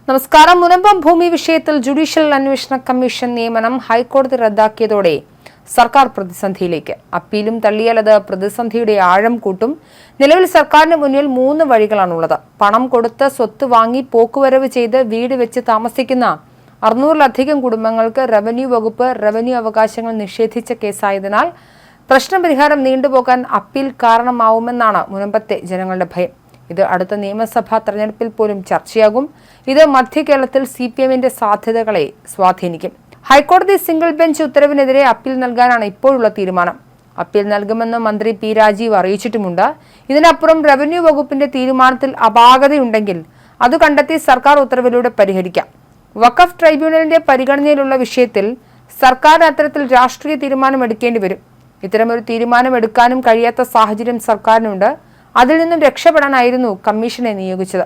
നമസ്കാരം. മുനമ്പം ഭൂമി വിഷയത്തിൽ ജുഡീഷ്യൽ അന്വേഷണ കമ്മീഷൻ നിയമനം ഹൈക്കോടതി റദ്ദാക്കിയതോടെ സർക്കാർ പ്രതിസന്ധിയിലേക്ക്. അപ്പീലും തള്ളിയാൽ അത് പ്രതിസന്ധിയുടെ ആഴം കൂട്ടും. നിലവിൽ സർക്കാരിന് മുന്നിൽ 3 വഴികളാണുള്ളത്. പണം കൊടുത്ത് സ്വത്ത് വാങ്ങി പോക്കുവരവ് ചെയ്ത് വീട് വെച്ച് താമസിക്കുന്ന 600-ലധികം കുടുംബങ്ങൾക്ക് റവന്യൂ വകുപ്പ് റവന്യൂ അവകാശങ്ങൾ നിഷേധിച്ച കേസായതിനാൽ പ്രശ്നപരിഹാരം നീണ്ടുപോകാൻ അപ്പീൽ കാരണമാവുമെന്നാണ് മുനമ്പത്തെ ജനങ്ങളുടെ ഭയം. ഇത് അടുത്ത നിയമസഭാ തെരഞ്ഞെടുപ്പിൽ പോലും ചർച്ചയാകും. ഇത് മധ്യ കേരളത്തിൽ CPM-ന്റെ സാധ്യതകളെ സ്വാധീനിക്കും. ഹൈക്കോടതി സിംഗിൾ ബെഞ്ച് ഉത്തരവിനെതിരെ അപ്പീൽ നൽകാനാണ് ഇപ്പോഴുള്ള തീരുമാനം. അപ്പീൽ നൽകുമെന്ന് മന്ത്രി P. രാജീവ് അറിയിച്ചിട്ടുമുണ്ട്. ഇതിനപ്പുറം റവന്യൂ വകുപ്പിന്റെ തീരുമാനത്തിൽ അപാകതയുണ്ടെങ്കിൽ അത് കണ്ടെത്തി സർക്കാർ ഉത്തരവിലൂടെ പരിഹരിക്കാം. വഖഫ് ട്രൈബ്യൂണലിന്റെ പരിഗണനയിലുള്ള വിഷയത്തിൽ സർക്കാരിന് അത്തരത്തിൽ രാഷ്ട്രീയ തീരുമാനം എടുക്കേണ്ടി വരും. ഇത്തരമൊരു തീരുമാനം എടുക്കാനും കഴിയാത്ത സാഹചര്യം സർക്കാരിനുണ്ട്. അതിൽ നിന്നും രക്ഷപ്പെടാനായിരുന്നു കമ്മീഷനെ നിയോഗിച്ചത്.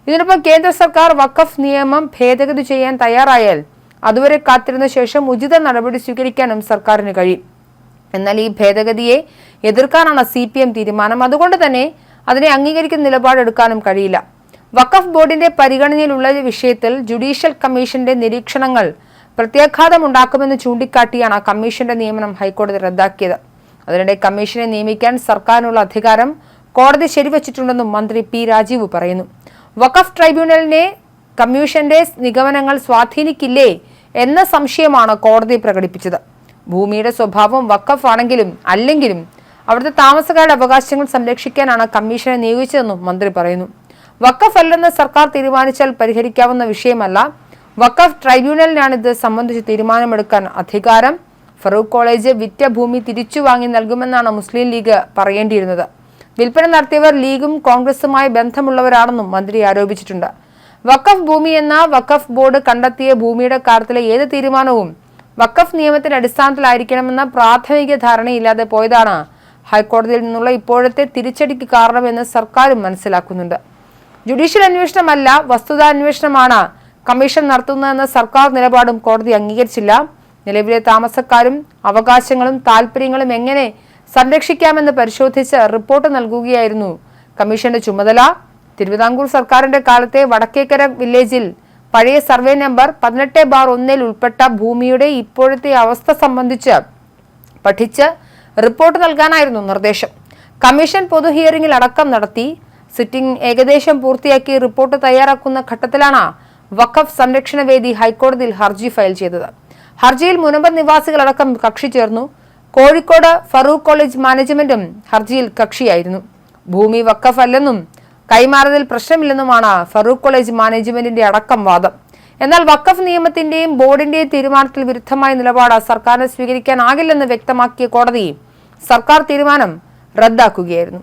ഇതിനൊപ്പം കേന്ദ്ര സർക്കാർ വഖഫ് നിയമം ഭേദഗതി ചെയ്യാൻ തയ്യാറായാൽ അതുവരെ കാത്തിരുന്ന ശേഷം ഉചിത നടപടി സ്വീകരിക്കാനും സർക്കാരിന് കഴിയും. എന്നാൽ ഈ ഭേദഗതിയെ എതിർക്കാനാണ് CPM തീരുമാനം. അതുകൊണ്ട് തന്നെ അതിനെ അംഗീകരിക്കുന്ന നിലപാടെടുക്കാനും കഴിയില്ല. വഖഫ് ബോർഡിന്റെ പരിഗണനയിലുള്ള വിഷയത്തിൽ ജുഡീഷ്യൽ കമ്മീഷന്റെ നിരീക്ഷണങ്ങൾ പ്രത്യാഘാതമുണ്ടാക്കുമെന്ന് ചൂണ്ടിക്കാട്ടിയാണ് കമ്മീഷന്റെ നിയമനം ഹൈക്കോടതി റദ്ദാക്കിയത്. അതിനിടെ കമ്മീഷനെ നിയമിക്കാൻ സർക്കാരിനുള്ള അധികാരം കോടതി ശരിവച്ചിട്ടുണ്ടെന്നും മന്ത്രി P. രാജീവ് പറയുന്നു. വഖഫ് ട്രൈബ്യൂണലിനെ കമ്മീഷന്റെ നിഗമനങ്ങൾ സ്വാധീനിക്കില്ലേ എന്ന സംശയമാണ് കോടതി പ്രകടിപ്പിച്ചത്. ഭൂമിയുടെ സ്വഭാവം വഖഫ് ആണെങ്കിലും അല്ലെങ്കിലും അവിടുത്തെ താമസക്കാരുടെ അവകാശങ്ങൾ സംരക്ഷിക്കാനാണ് കമ്മീഷനെ നിയോഗിച്ചതെന്നും മന്ത്രി പറയുന്നു. വഖഫ് അല്ലെന്ന് സർക്കാർ തീരുമാനിച്ചാൽ പരിഹരിക്കാവുന്ന വിഷയമല്ല. വഖഫ് ട്രൈബ്യൂണലിനാണ് ഇത് സംബന്ധിച്ച് തീരുമാനമെടുക്കാൻ അധികാരം. ഫറൂഖ് കോളേജ് വിറ്റ ഭൂമി തിരിച്ചു വാങ്ങി നൽകുമെന്നാണ് മുസ്ലിം ലീഗ് പറയേണ്ടിയിരുന്നത്. വിൽപ്പന നടത്തിയവർ ലീഗും കോൺഗ്രസുമായി ബന്ധമുള്ളവരാണെന്നും മന്ത്രി ആരോപിച്ചിട്ടുണ്ട്. വഖഫ് ഭൂമി എന്ന വഖഫ് ബോർഡ് കണ്ടെത്തിയ ഭൂമിയുടെ കാര്യത്തിലെ ഏത് തീരുമാനവും വഖഫ് നിയമത്തിന്റെ അടിസ്ഥാനത്തിലായിരിക്കണമെന്ന പ്രാഥമിക ധാരണയില്ലാതെ പോയതാണ് ഹൈക്കോടതിയിൽ നിന്നുള്ള ഇപ്പോഴത്തെ തിരിച്ചടിക്ക് കാരണമെന്ന് സർക്കാരും മനസ്സിലാക്കുന്നുണ്ട്. ജുഡീഷ്യൽ അന്വേഷണമല്ല, വസ്തുതാന്വേഷണമാണ് കമ്മീഷൻ നടത്തുന്നതെന്ന സർക്കാർ നിലപാടും കോടതി അംഗീകരിച്ചില്ല. നിലവിലെ താമസക്കാരും അവകാശങ്ങളും താൽപര്യങ്ങളും എങ്ങനെ സംരക്ഷിക്കാമെന്ന് പരിശോധിച്ച് റിപ്പോർട്ട് നൽകുകയായിരുന്നു കമ്മീഷന്റെ ചുമതല. തിരുവിതാംകൂർ സർക്കാരിന്റെ കാലത്തെ വടക്കേക്കര വില്ലേജിൽ പഴയ സർവേ നമ്പർ 18/1 ഉൾപ്പെട്ട ഭൂമിയുടെ ഇപ്പോഴത്തെ അവസ്ഥ സംബന്ധിച്ച് പഠിച്ച് റിപ്പോർട്ട് നൽകാനായിരുന്നു നിർദ്ദേശം. കമ്മീഷൻ പൊതു ഹിയറിംഗിൽ അടക്കം നടത്തി. സിറ്റിംഗ് ഏകദേശം പൂർത്തിയാക്കി റിപ്പോർട്ട് തയ്യാറാക്കുന്ന ഘട്ടത്തിലാണ് വഖഫ് സംരക്ഷണ വേദി ഹൈക്കോടതിയിൽ ഹർജി ഫയൽ ചെയ്തത്. ഹർജിയിൽ മുനമ്പം നിവാസികളടക്കം കക്ഷി ചേർന്നു. കോഴിക്കോട് ഫറൂഖ് കോളേജ് മാനേജ്മെന്റും ഹർജിയിൽ കക്ഷിയായിരുന്നു. ഭൂമി വഖഫ് അല്ലെന്നും കൈമാറുന്നതിൽ പ്രശ്നമില്ലെന്നുമാണ് ഫറൂഖ് കോളേജ് മാനേജ്മെന്റിന്റെ അടക്കം വാദം. എന്നാൽ വഖഫ് നിയമത്തിന്റെയും ബോർഡിന്റെയും തീരുമാനത്തിൽ വിരുദ്ധമായ നിലപാട് സർക്കാരിന് സ്വീകരിക്കാനാകില്ലെന്ന് വ്യക്തമാക്കിയ കോടതി സർക്കാർ തീരുമാനം റദ്ദാക്കുകയായിരുന്നു.